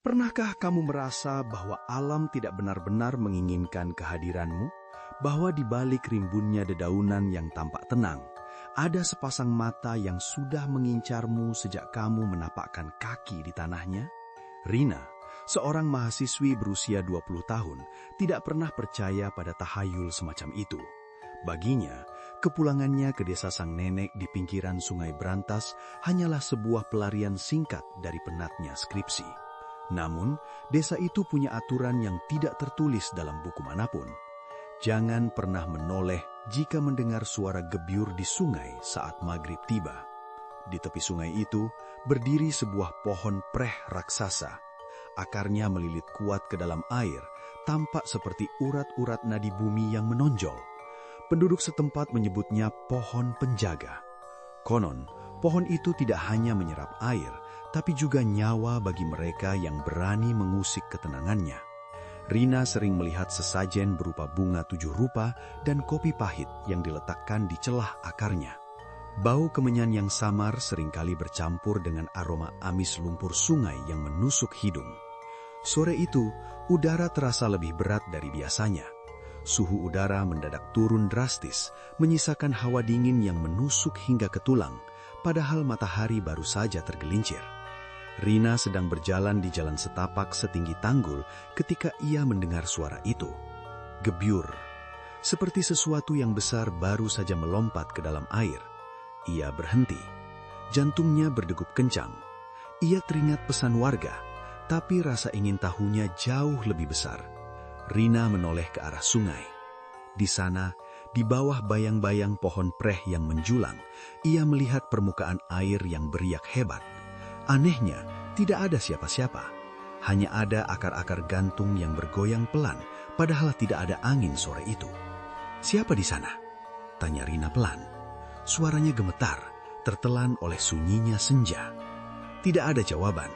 Pernahkah kamu merasa bahwa alam tidak benar-benar menginginkan kehadiranmu? Bahwa di balik rimbunnya dedaunan yang tampak tenang, ada sepasang mata yang sudah mengincarmu sejak kamu menapakkan kaki di tanahnya? Rina, seorang mahasiswi berusia 20 tahun, tidak pernah percaya pada tahayul semacam itu. Baginya, kepulangannya ke desa sang nenek di pinggiran Sungai Brantas hanyalah sebuah pelarian singkat dari penatnya skripsi. Namun, desa itu punya aturan yang tidak tertulis dalam buku manapun. Jangan pernah menoleh jika mendengar suara gebyur di sungai saat maghrib tiba. Di tepi sungai itu berdiri sebuah pohon preh raksasa. Akarnya melilit kuat ke dalam air, tampak seperti urat-urat nadi bumi yang menonjol. Penduduk setempat menyebutnya pohon penjaga. Konon, pohon itu tidak hanya menyerap air, tapi juga nyawa bagi mereka yang berani mengusik ketenangannya. Rina sering melihat sesajen berupa bunga 7 rupa dan kopi pahit yang diletakkan di celah akarnya. Bau kemenyan yang samar seringkali bercampur dengan aroma amis lumpur sungai yang menusuk hidung. Sore itu, udara terasa lebih berat dari biasanya. Suhu udara mendadak turun drastis, menyisakan hawa dingin yang menusuk hingga ke tulang, padahal matahari baru saja tergelincir. Rina sedang berjalan di jalan setapak setinggi tanggul ketika ia mendengar suara itu. Gebyur, seperti sesuatu yang besar baru saja melompat ke dalam air. Ia berhenti. Jantungnya berdegup kencang. Ia teringat pesan warga, tapi rasa ingin tahunya jauh lebih besar. Rina menoleh ke arah sungai. Di sana, di bawah bayang-bayang pohon preh yang menjulang, ia melihat permukaan air yang beriak hebat. Anehnya, tidak ada siapa-siapa. Hanya ada akar-akar gantung yang bergoyang pelan, padahal tidak ada angin sore itu. "Siapa di sana?" tanya Rina pelan. Suaranya gemetar, tertelan oleh sunyinya senja. Tidak ada jawaban.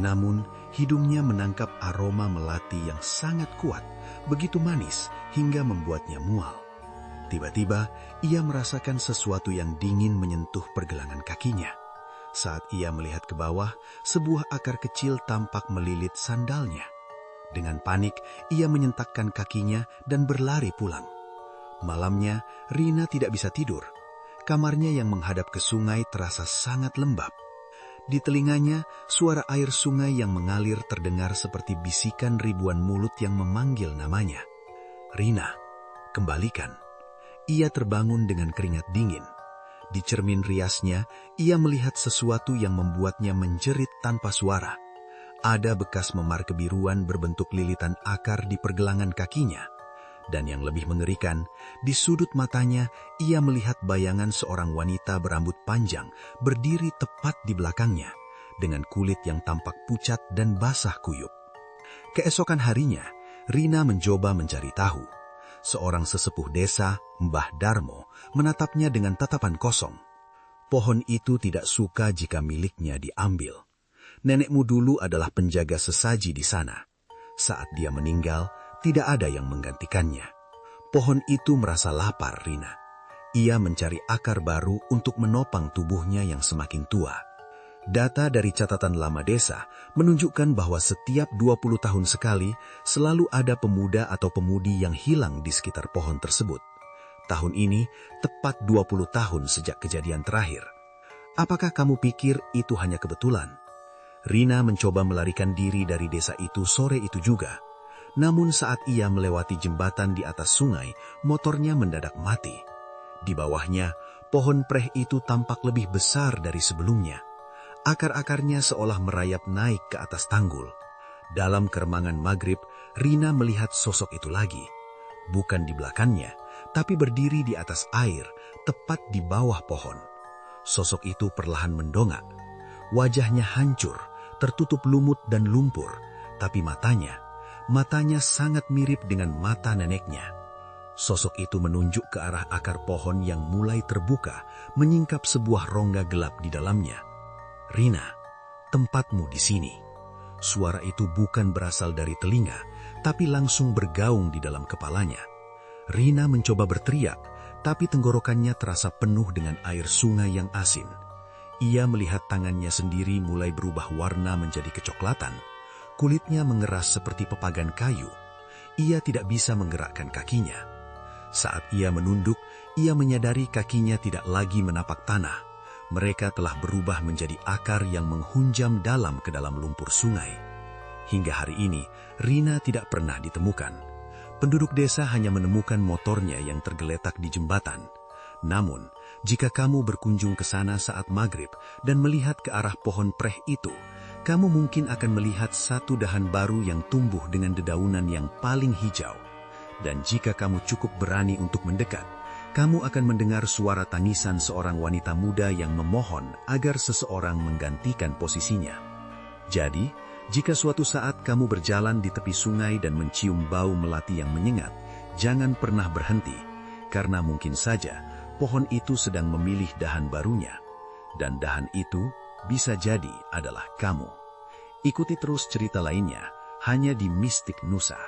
Namun, hidungnya menangkap aroma melati yang sangat kuat, begitu manis hingga membuatnya mual. Tiba-tiba, ia merasakan sesuatu yang dingin menyentuh pergelangan kakinya. Saat ia melihat ke bawah, sebuah akar kecil tampak melilit sandalnya. Dengan panik, ia menyentakkan kakinya dan berlari pulang. Malamnya, Rina tidak bisa tidur. Kamarnya yang menghadap ke sungai terasa sangat lembab. Di telinganya, suara air sungai yang mengalir terdengar seperti bisikan ribuan mulut yang memanggil namanya. "Rina, kembalikan." Ia terbangun dengan keringat dingin. Di cermin riasnya, ia melihat sesuatu yang membuatnya menjerit tanpa suara. Ada bekas memar kebiruan berbentuk lilitan akar di pergelangan kakinya. Dan yang lebih mengerikan, di sudut matanya, ia melihat bayangan seorang wanita berambut panjang berdiri tepat di belakangnya, dengan kulit yang tampak pucat dan basah kuyup. Keesokan harinya, Rina mencoba mencari tahu. Seorang sesepuh desa, Mbah Darmo, menatapnya dengan tatapan kosong. Pohon itu tidak suka jika miliknya diambil. Nenekmu dulu adalah penjaga sesaji di sana. Saat dia meninggal, tidak ada yang menggantikannya. Pohon itu merasa lapar, Rina. Ia mencari akar baru untuk menopang tubuhnya yang semakin tua. Data dari catatan lama desa menunjukkan bahwa setiap 20 tahun sekali selalu ada pemuda atau pemudi yang hilang di sekitar pohon tersebut. Tahun ini tepat 20 tahun sejak kejadian terakhir. Apakah kamu pikir itu hanya kebetulan? Rina mencoba melarikan diri dari desa itu sore itu juga. Namun saat ia melewati jembatan di atas sungai, motornya mendadak mati. Di bawahnya, pohon preh itu tampak lebih besar dari sebelumnya. Akar-akarnya seolah merayap naik ke atas tanggul. Dalam keremangan maghrib, Rina melihat sosok itu lagi. Bukan di belakangnya, tapi berdiri di atas air, tepat di bawah pohon. Sosok itu perlahan mendongak. Wajahnya hancur, tertutup lumut dan lumpur, tapi matanya sangat mirip dengan mata neneknya. Sosok itu menunjuk ke arah akar pohon yang mulai terbuka, menyingkap sebuah rongga gelap di dalamnya. "Rina, tempatmu di sini." Suara itu bukan berasal dari telinga, tapi langsung bergaung di dalam kepalanya. Rina mencoba berteriak, tapi tenggorokannya terasa penuh dengan air sungai yang asin. Ia melihat tangannya sendiri mulai berubah warna menjadi kecoklatan. Kulitnya mengeras seperti pepagan kayu. Ia tidak bisa menggerakkan kakinya. Saat ia menunduk, ia menyadari kakinya tidak lagi menapak tanah. Mereka telah berubah menjadi akar yang menghunjam dalam ke dalam lumpur sungai. Hingga hari ini, Rina tidak pernah ditemukan. Penduduk desa hanya menemukan motornya yang tergeletak di jembatan. Namun, jika kamu berkunjung ke sana saat maghrib dan melihat ke arah pohon preh itu, kamu mungkin akan melihat satu dahan baru yang tumbuh dengan dedaunan yang paling hijau. Dan jika kamu cukup berani untuk mendekat, kamu akan mendengar suara tangisan seorang wanita muda yang memohon agar seseorang menggantikan posisinya. Jadi, jika suatu saat kamu berjalan di tepi sungai dan mencium bau melati yang menyengat, jangan pernah berhenti, karena mungkin saja pohon itu sedang memilih dahan barunya. Dan dahan itu bisa jadi adalah kamu. Ikuti terus cerita lainnya hanya di Mistik Nusa.